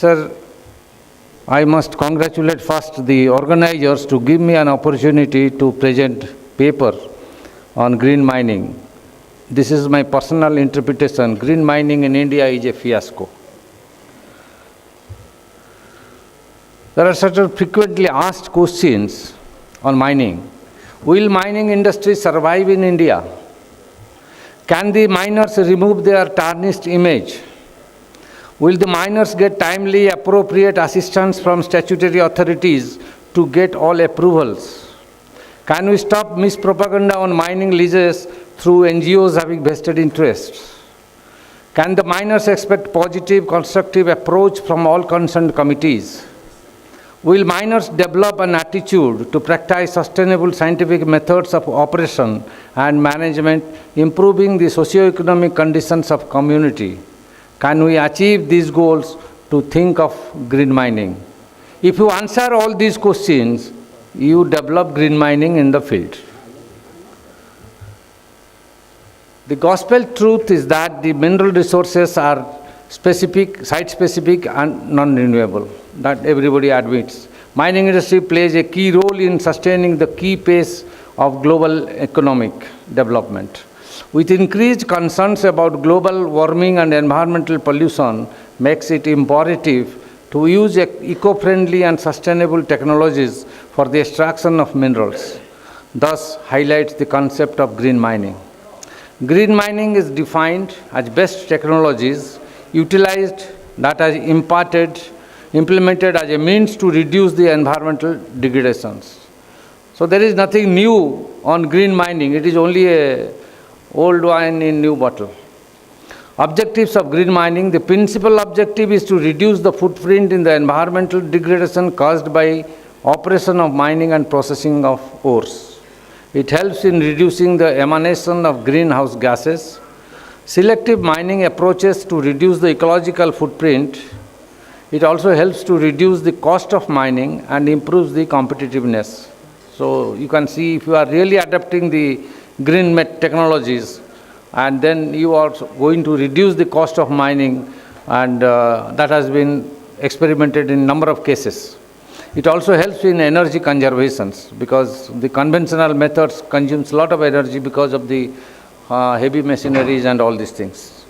Sir, I must congratulate first the organizers to give me an opportunity to present paper on green mining. This is my personal interpretation. Green mining in India is a fiasco. There are certain frequently asked questions on mining. Will mining industry survive in India? Can the miners remove their tarnished image? Will the miners get timely, appropriate assistance from statutory authorities to get all approvals? Can we stop mispropaganda on mining leases through NGOs having vested interests? Can the miners expect positive, constructive approach from all concerned committees? Will miners develop an attitude to practice sustainable scientific methods of operation and management, improving the socio-economic conditions of community? Can we achieve these goals to think of green mining? If you answer all these questions, you develop green mining in the field. The gospel truth is that the mineral resources are specific, site-specific and non-renewable. That everybody admits. Mining industry plays a key role in sustaining the key pace of global economic development. With increased concerns about global warming and environmental pollution, makes it imperative to use eco-friendly and sustainable technologies for the extraction of minerals. Thus, highlights the concept of green mining. Green mining is defined as best technologies utilized that are implemented as a means to reduce the environmental degradations. So there is nothing new on green mining. It is only a old wine in new bottle. Objectives of green mining. The principal objective is to reduce the footprint in the environmental degradation caused by operation of mining and processing of ores. It helps in reducing the emanation of greenhouse gases. Selective mining approaches to reduce the ecological footprint. It also helps to reduce the cost of mining and improves the competitiveness. So you can see if you are really adapting the green technologies, and then you are going to reduce the cost of mining, and that has been experimented in a number of cases. It also helps in energy conservation because the conventional methods consumes a lot of energy because of the heavy machineries and all these things.